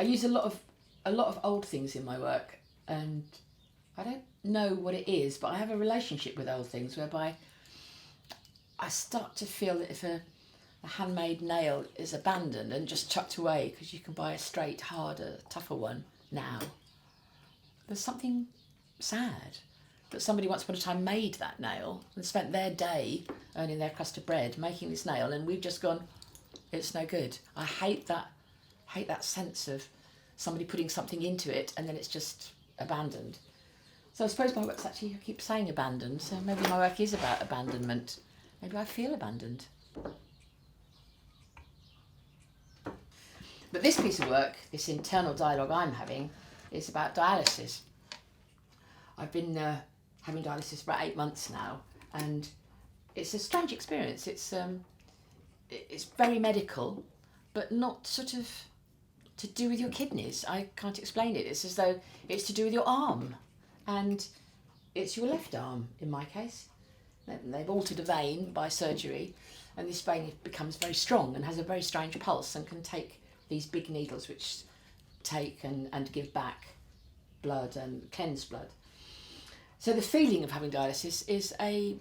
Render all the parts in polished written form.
I use a lot of old things in my work, and I don't know what it is, but I have a relationship with old things whereby I start to feel that if a handmade nail is abandoned and just chucked away because you can buy a straight, harder, tougher one now, there's something sad that somebody once upon a time made that nail and spent their day earning their crust of bread making this nail, and we've just gone, it's no good. I hate that sense of somebody putting something into it and then it's just abandoned. So I suppose my work's actually, I keep saying abandoned, so maybe my work is about abandonment. Maybe I feel abandoned. But this piece of work, this internal dialogue I'm having, is about dialysis. I've been having dialysis for about 8 months now, and it's a strange experience. It's very medical, but not sort of to do with your kidneys. I can't explain it. It's as though it's to do with your arm, and it's your left arm in my case. They've altered a vein by surgery, and this vein becomes very strong and has a very strange pulse and can take these big needles which take and give back blood and cleanse blood. So the feeling of having dialysis is a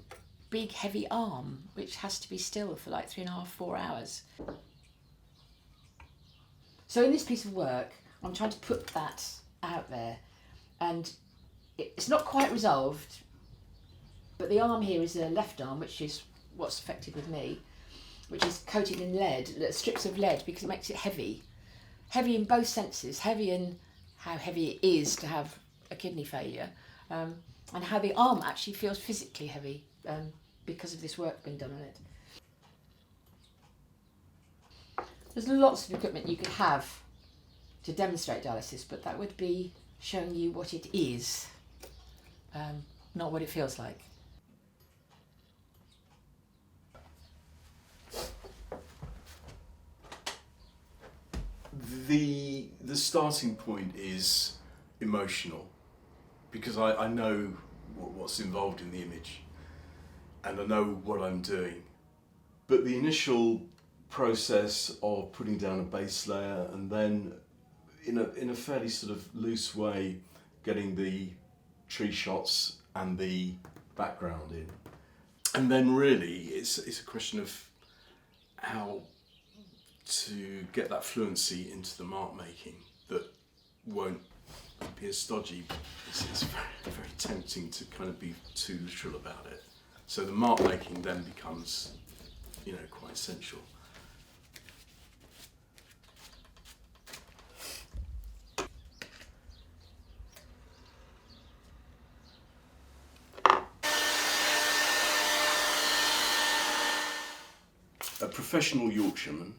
big heavy arm which has to be still for like 3.5, 4 hours. So in this piece of work, I'm trying to put that out there, and it's not quite resolved, but the arm here is a left arm, which is what's affected with me, which is coated in lead, strips of lead, because it makes it heavy. Heavy in both senses, heavy in how heavy it is to have a kidney failure, and how the arm actually feels physically heavy because of this work being done on it. There's lots of equipment you could have to demonstrate dialysis, but that would be showing you what it is, not what it feels like. The starting point is emotional, because I know what's involved in the image and I know what I'm doing. But the initial process of putting down a base layer and then in a fairly sort of loose way getting the tree shots and the background in, and then really it's a question of how to get that fluency into the mark making that won't be as stodgy. It's very, very tempting to kind of be too literal about it. So the mark making then becomes, quite essential. A professional Yorkshireman,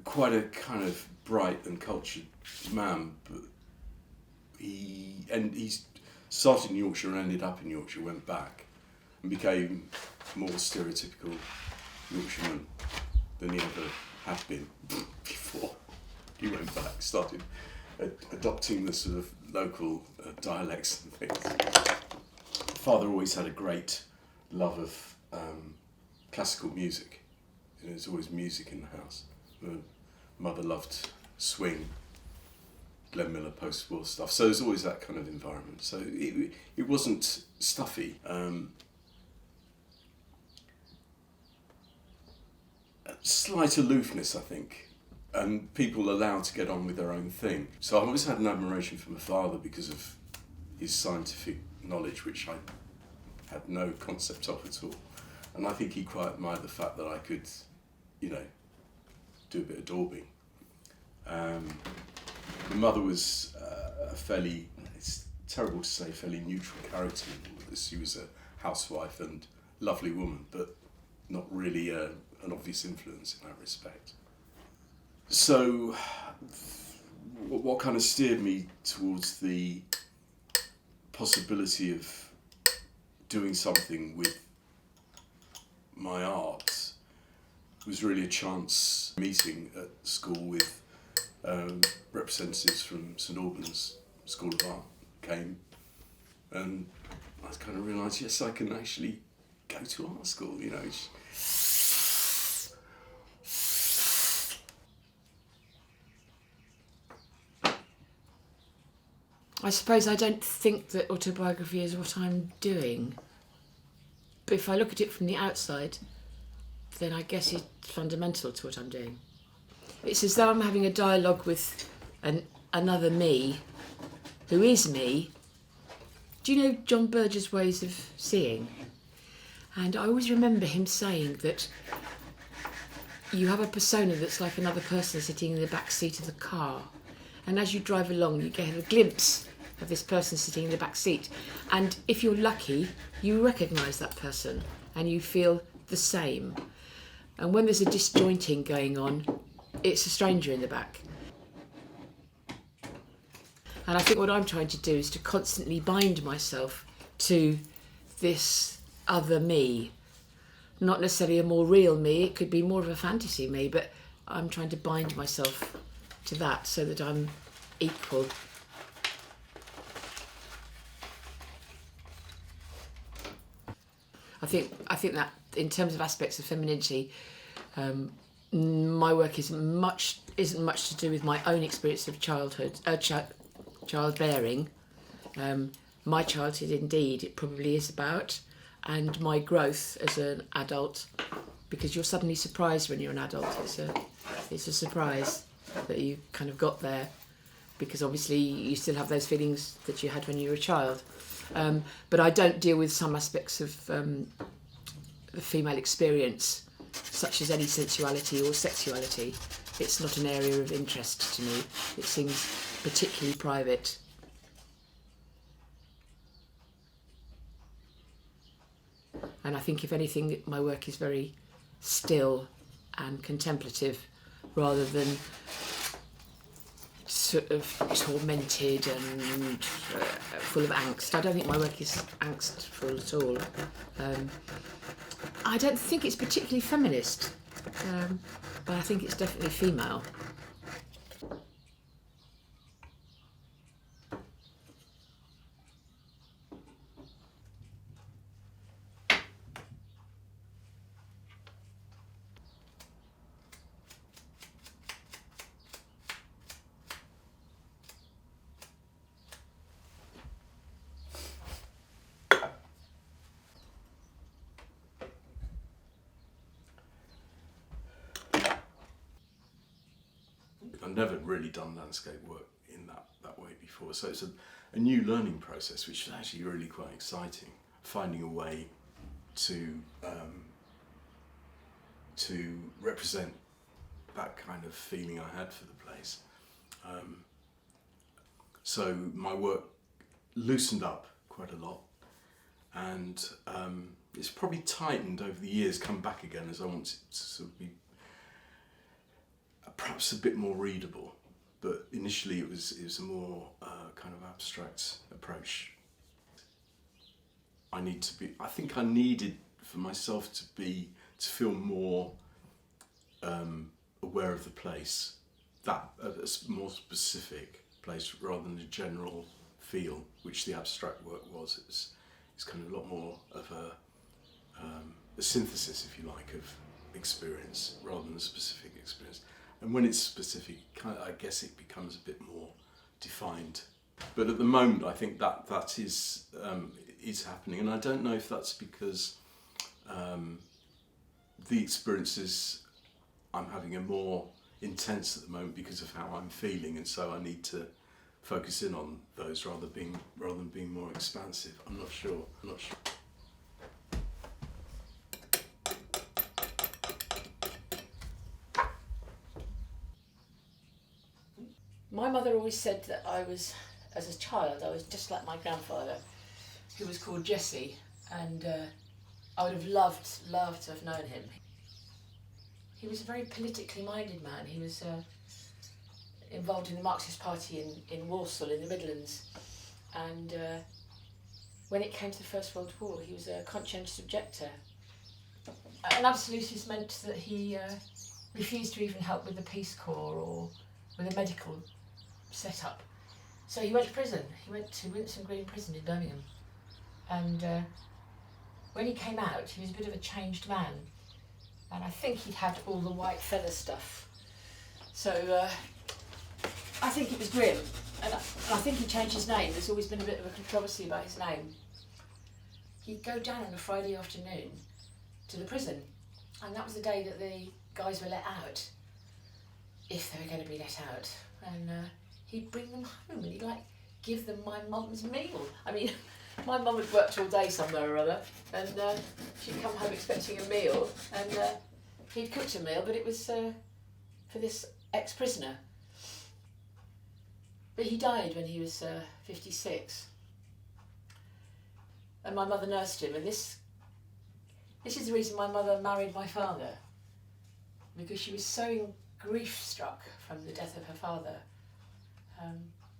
quite a kind of bright and cultured man, but he's started in Yorkshire and ended up in Yorkshire, went back and became more stereotypical Yorkshireman than he ever had been before. He went back, started adopting the sort of local dialects and things. Father always had a great love of classical music. There was always music in the house. Mother loved swing, Glenn Miller post-war stuff. So there's always that kind of environment. So it wasn't stuffy. A slight aloofness, I think, and people allowed to get on with their own thing. So I've always had an admiration for my father because of his scientific knowledge, which I had no concept of at all. And I think he quite admired the fact that I could, you know, do a bit of daubing. My mother was a fairly, it's terrible to say, fairly neutral character in all of this. She was a housewife and lovely woman, but not really an obvious influence in that respect. So what kind of steered me towards the possibility of doing something with my art was really a chance meeting at school with representatives from St Albans School of Art came, and I kind of realised, yes, I can actually go to art school, you know. I suppose I don't think that autobiography is what I'm doing. But if I look at it from the outside, then I guess it's fundamental to what I'm doing. It's as though I'm having a dialogue with another me, who is me. Do you know John Berger's ways of seeing? And I always remember him saying that you have a persona that's like another person sitting in the back seat of the car. And as you drive along, you get a glimpse of this person sitting in the back seat. And if you're lucky, you recognise that person and you feel the same. And when there's a disjointing going on, it's a stranger in the back. And I think what I'm trying to do is to constantly bind myself to this other me. Not necessarily a more real me, it could be more of a fantasy me, but I'm trying to bind myself to that so that I'm equal. I think that in terms of aspects of femininity, my work isn't much to do with my own experience of childbearing. My childhood, indeed, it probably is about, and my growth as an adult, because you're suddenly surprised when you're an adult. It's a surprise that you kind of got there, because obviously you still have those feelings that you had when you were a child. But I don't deal with some aspects of the female experience, such as any sensuality or sexuality. It's not an area of interest to me. It seems particularly private. And I think, if anything, my work is very still and contemplative, rather than sort of tormented and full of angst. I don't think my work is angstful at all. I don't think it's particularly feminist, but I think it's definitely female. I've never really done landscape work in that way before, so it's a new learning process, which is actually really quite exciting. Finding a way to represent that kind of feeling I had for the place. So my work loosened up quite a lot, and it's probably tightened over the years, come back again as I want it to sort of be perhaps a bit more readable, but initially it was a more kind of abstract approach I think I needed for myself to feel more aware of the place, that a more specific place rather than a general feel, which the abstract work was. It's kind of a lot more of a synthesis, if you like, of experience rather than a specific experience. And when it's specific, I guess it becomes a bit more defined. But at the moment, I think that is happening, and I don't know if that's because the experiences I'm having are more intense at the moment because of how I'm feeling, and so I need to focus in on those rather than being more expansive. I'm not sure. My mother always said that as a child, I was just like my grandfather, who was called Jesse, and I would have loved to have known him. He was a very politically minded man. He was involved in the Marxist Party in Walsall in the Midlands, and when it came to the First World War, he was a conscientious objector. An absolutist meant that he refused to even help with the Peace Corps or with a medical setup. So he went to prison. He went to Winson Green Prison in Birmingham. And when he came out, he was a bit of a changed man. And I think he'd had all the white feather stuff. So I think it was grim. And I think he changed his name. There's always been a bit of a controversy about his name. He'd go down on a Friday afternoon to the prison. And that was the day that the guys were let out, if they were going to be let out. And he'd bring them home and he'd give them my mum's meal. I mean, my mum had worked all day somewhere or other, and she'd come home expecting a meal, and he'd cooked a meal, but it was for this ex-prisoner. But he died when he was 56. And my mother nursed him, and this is the reason my mother married my father, because she was so grief-struck from the death of her father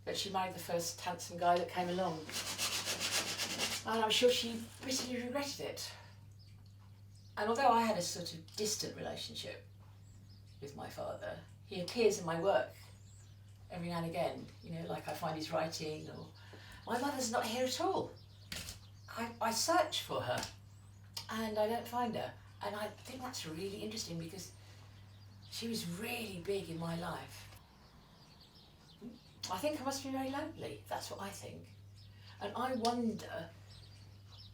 that she married the first handsome guy that came along. And I'm sure she bitterly regretted it. And although I had a sort of distant relationship with my father, he appears in my work every now and again, like I find his writing, or my mother's not here at all. I search for her and I don't find her. And I think that's really interesting because she was really big in my life. I think I must be very lonely, that's what I think. And I wonder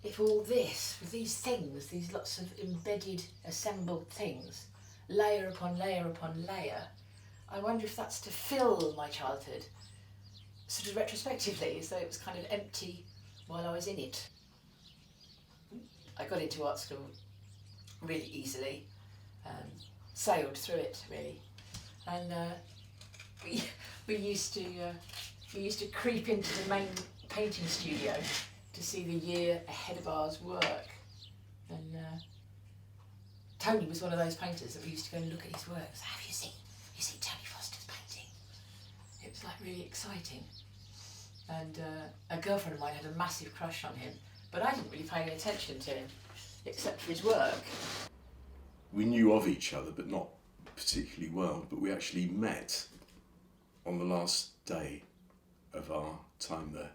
if all this, with these things, these lots of embedded, assembled things, layer upon layer upon layer, I wonder if that's to fill my childhood, sort of retrospectively, as though it was kind of empty while I was in it. I got into art school really easily, sailed through it really, and we used to creep into the main painting studio to see the year ahead of ours work, and Tony was one of those painters that we used to go and look at his work. So, have you seen Tony Foster's painting? It was really exciting, and a girlfriend of mine had a massive crush on him, but I didn't really pay any attention to him except for his work. We knew of each other, but not particularly well, but we actually met on the last day of our time there.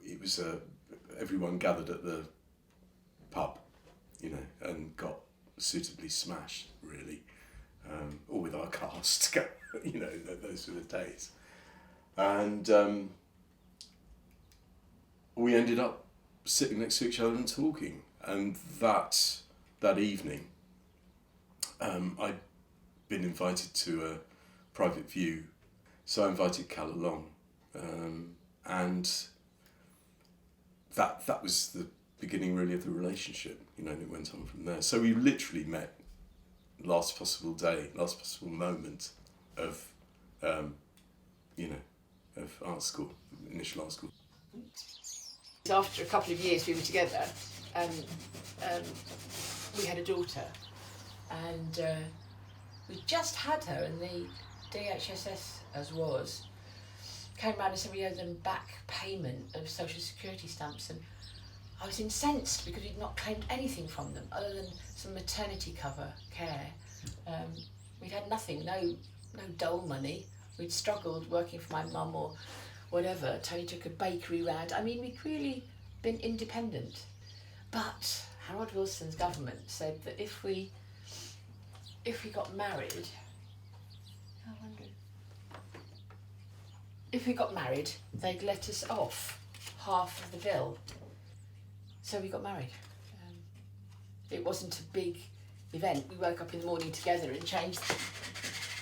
It was everyone gathered at the pub, and got suitably smashed, really, all with our cast, those were the days. And we ended up sitting next to each other and talking, and that evening I'd been invited to a private view, so I invited Cal along, and that was the beginning really of the relationship, and it went on from there. So we literally met last possible day, last possible moment of of art school, initial art school. After a couple of years we were together, we had a daughter, and we just had her, and the DHSS as was came round and said we owed them back payment of social security stamps, and I was incensed because we'd not claimed anything from them other than some maternity cover care. We'd had nothing, no dole money. We'd struggled working for my mum or whatever. Tony took a bakery round. I mean, we'd really been independent. But Harold Wilson's government said that if we got married, they'd let us off half of the bill. So we got married. It wasn't a big event. We woke up in the morning together and changed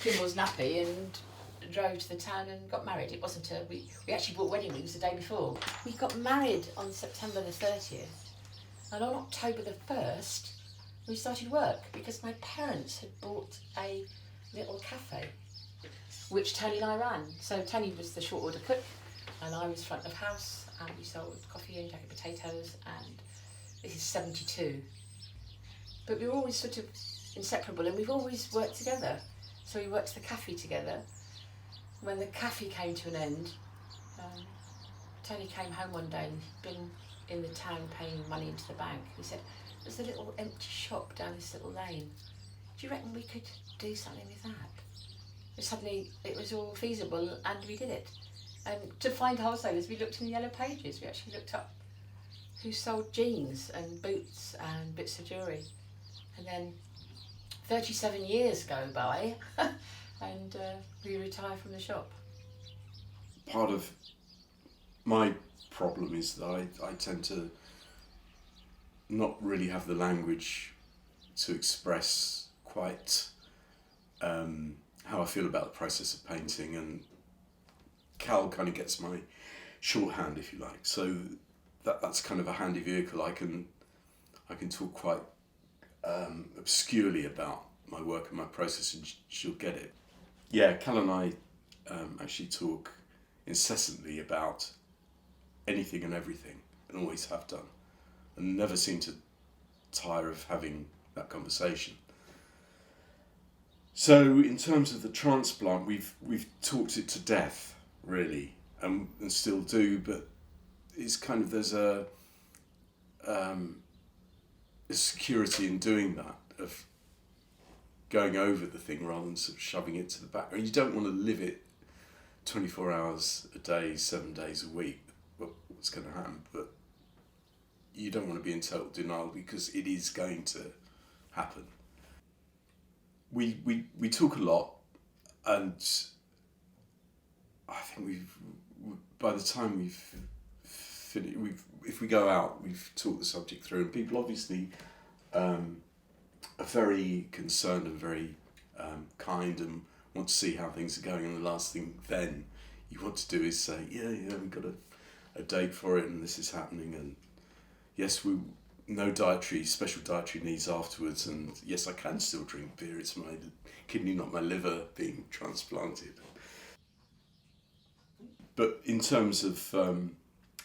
Kimball's nappy and drove to the town and got married. It wasn't we actually bought wedding rings the day before. We got married on September the 30th, and on October the 1st we started work because my parents had bought a little cafe which Tony and I ran. So Tony was the short order cook and I was front of house, and we sold coffee and jacket potatoes, and this is 72. But we were always sort of inseparable, and we've always worked together. So we worked the cafe together. When the cafe came to an end, Tony came home one day and he'd been in the town paying money into the bank. He said, there's a little empty shop down this little lane. Do you reckon we could do something with that? And suddenly it was all feasible and we did it. And to find wholesalers, we looked in the yellow pages. We actually looked up who sold jeans and boots and bits of jewellery. And then 37 years go by and we retire from the shop. Part of my problem is that I tend to not really have the language to express quite how I feel about the process of painting, and Cal kind of gets my shorthand, if you like. So that's kind of a handy vehicle. I can talk quite obscurely about my work and my process, and she'll get it. Yeah, Cal and I actually talk incessantly about anything and everything, and always have done, and never seem to tire of having that conversation. So in terms of the transplant, we've talked it to death, really, and still do, but it's kind of, there's a security in doing that, of going over the thing rather than sort of shoving it to the back. You don't want to live it 24 hours a day, 7 days a week, what's going to happen, but you don't want to be in total denial because it is going to happen. We talk a lot, and I think by the time we've finished, if we go out, we've talked the subject through, and people obviously are very concerned and very kind and want to see how things are going, and the last thing then you want to do is say, yeah, we've got a date for it and this is happening, and yes, no special dietary needs afterwards, and yes, I can still drink beer, it's my kidney, not my liver, being transplanted. But in terms of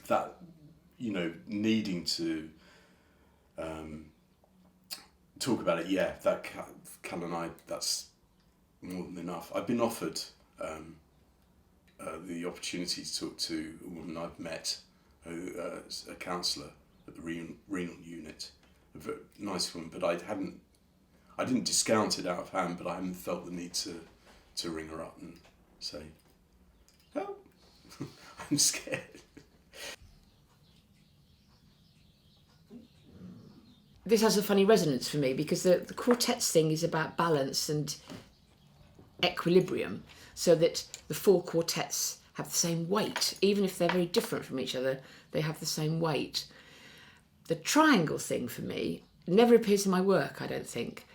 that, needing to talk about it, yeah, that Cal and I, that's more than enough. I've been offered the opportunity to talk to a woman I've met, a counsellor at the renal unit, a very nice woman, but I didn't discount it out of hand, but I haven't felt the need to ring her up and say, oh, I'm scared. This has a funny resonance for me because the quartets thing is about balance and equilibrium, so that the four quartets have the same weight. Even if they're very different from each other, they have the same weight. The triangle thing for me never appears in my work, I don't think,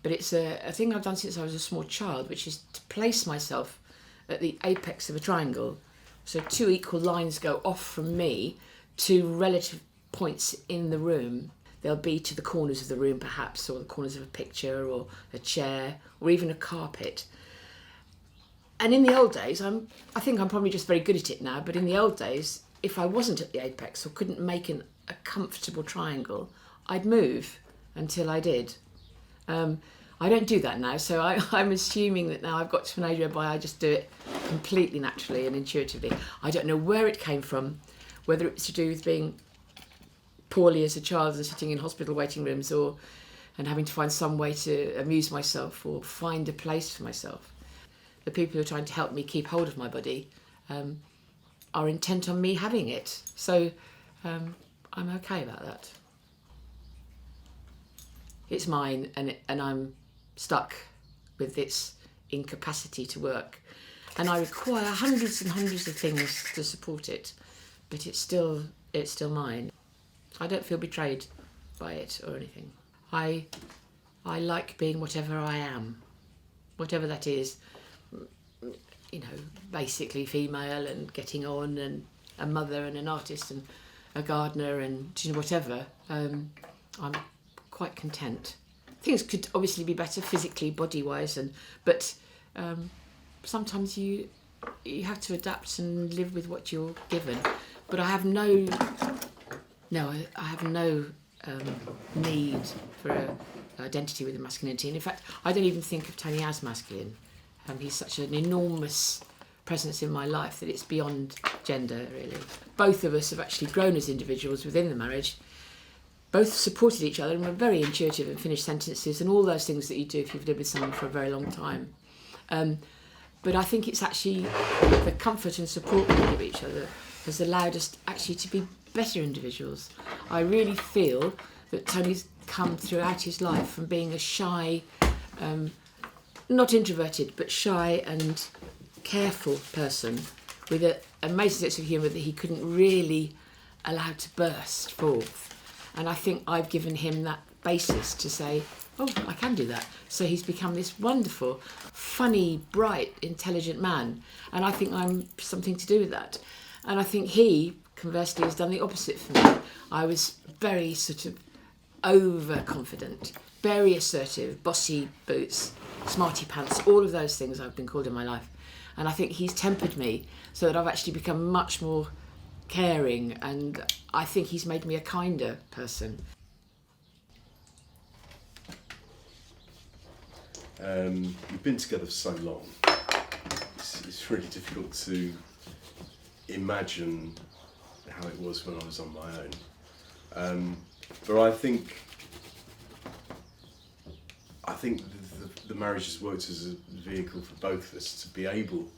but it's a thing I've done since I was a small child, which is to place myself at the apex of a triangle. So two equal lines go off from me to relative points in the room. They'll be to the corners of the room perhaps, or the corners of a picture or a chair or even a carpet. And in the old days, I think I'm probably just very good at it now, but in the old days, if I wasn't at the apex or couldn't make a comfortable triangle, I'd move until I did. I don't do that now, so I'm assuming that now I've got to an age whereby I just do it completely naturally and intuitively. I don't know where it came from, whether it's to do with being poorly as a child and sitting in hospital waiting rooms, and having to find some way to amuse myself or find a place for myself. The people who are trying to help me keep hold of my body are intent on me having it. So I'm okay about that. It's mine, and I'm stuck with its incapacity to work. And I require hundreds and hundreds of things to support it, but it's still mine. I don't feel betrayed by it or anything. I like being whatever I am, whatever that is. You know, basically female and getting on, and a mother and an artist and a gardener and whatever. I'm quite content. Things could obviously be better physically, body-wise, but sometimes you have to adapt and live with what you're given. But I have no need for an identity with a masculinity. And in fact, I don't even think of Tony as masculine. He's such an enormous presence in my life that it's beyond gender, really. Both of us have actually grown as individuals within the marriage. Both supported each other and were very intuitive and finished sentences and all those things that you do if you've lived with someone for a very long time. But I think it's actually the comfort and support we give each other has allowed us actually to be better individuals. I really feel that Tony's come throughout his life from being a shy, not introverted, but shy and careful person with an amazing sense of humour that he couldn't really allow to burst forth. And I think I've given him that basis to say, oh, I can do that. So he's become this wonderful, funny, bright, intelligent man. And I think I'm something to do with that. And I think he, conversely, has done the opposite for me. I was very sort of overconfident, very assertive, bossy boots, smarty pants, all of those things I've been called in my life. And I think he's tempered me so that I've actually become much more caring, and I think he's made me a kinder person. We've been together for so long, it's really difficult to imagine how it was when I was on my own. But I think the marriage has worked as a vehicle for both of us to be able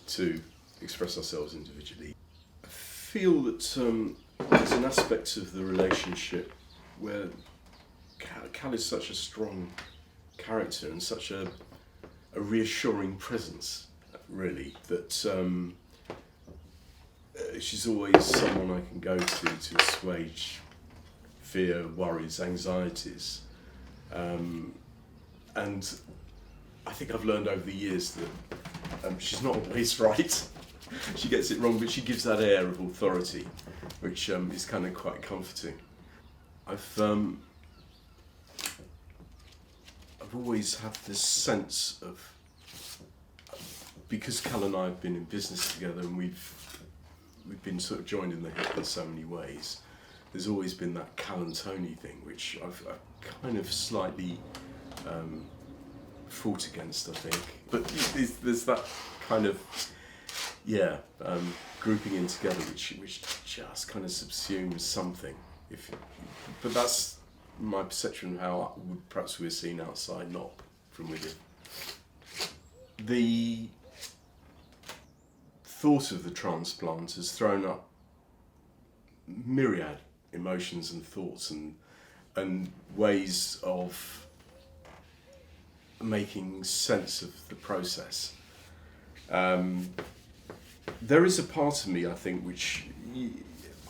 to express ourselves individually. I feel that there's an aspect of the relationship where Cal is such a strong character and such a reassuring presence, really, that she's always someone I can go to assuage fear, worries, anxieties. And I think I've learned over the years that she's not always right. She gets it wrong, but she gives that air of authority, which is kind of quite comforting. I've always had this sense of, because Cal and I have been in business together and we've been sort of joined in the hip in so many ways, there's always been that Cal and Tony thing, which I've kind of slightly fought against, I think. But there's that kind of, grouping in together, which just kind of subsumes something. But that's my perception of how perhaps we're seen outside, not from within. The thought of the transplant has thrown up myriad emotions and thoughts and ways of making sense of the process. There is a part of me, I think, which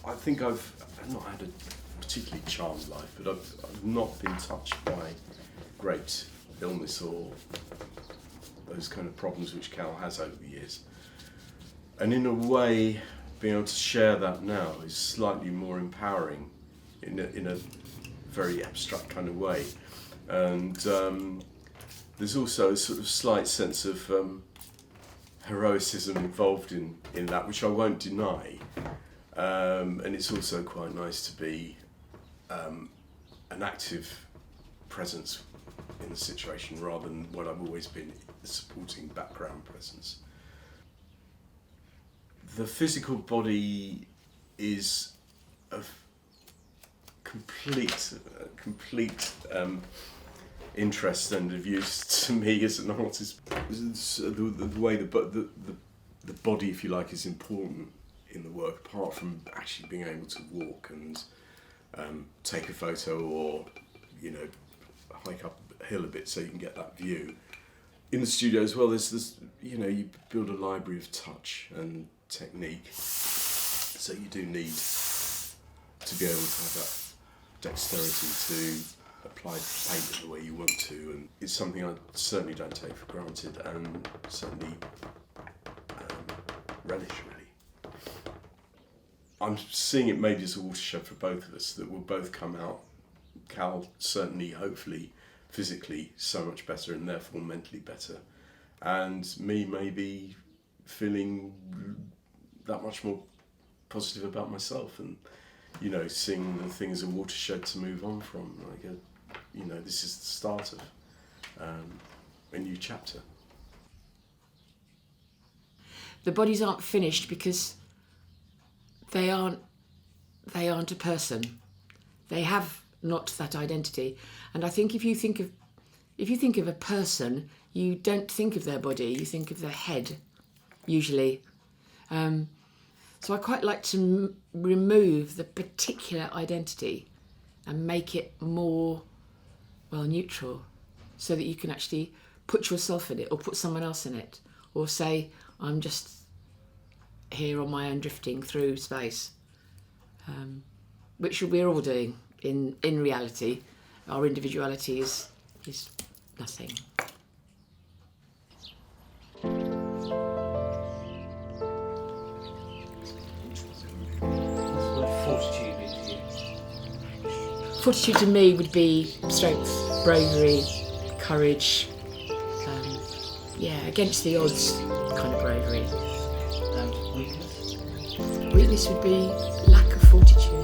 I think I've not had a particularly charmed life, but I've not been touched by great illness or those kind of problems which Cal has over the years. And in a way, being able to share that now is slightly more empowering in a very abstract kind of way. And there's also a sort of slight sense of heroicism involved in that, which I won't deny. And it's also quite nice to be an active presence in the situation rather than what I've always been, a supporting background presence. The physical body is of complete interest and of use to me as an artist. The way the body, if you like, is important in the work, apart from actually being able to walk and take a photo, or hike up a hill a bit so you can get that view. In the studio as well, there's you build a library of touch and technique, so you do need to be able to have that dexterity to apply paint the way you want to, and it's something I certainly don't take for granted, and certainly relish, really. I'm seeing it maybe as a watershed for both of us, that we'll both come out, Cal certainly, hopefully, physically so much better and therefore mentally better, and me maybe feeling that much more positive about myself, and seeing the thing as a watershed to move on from. This is the start of a new chapter. The bodies aren't finished because they aren't a person. They have not that identity. And I think if you think of a person, you don't think of their body, you think of their head, usually. So I quite like to remove the particular identity and make it more, neutral, so that you can actually put yourself in it or put someone else in it, or say, I'm just here on my own drifting through space, which we're all doing in reality. Our individuality is nothing. Fortitude to me would be strength, bravery, courage, against the odds kind of bravery. And weakness? Weakness would be lack of fortitude.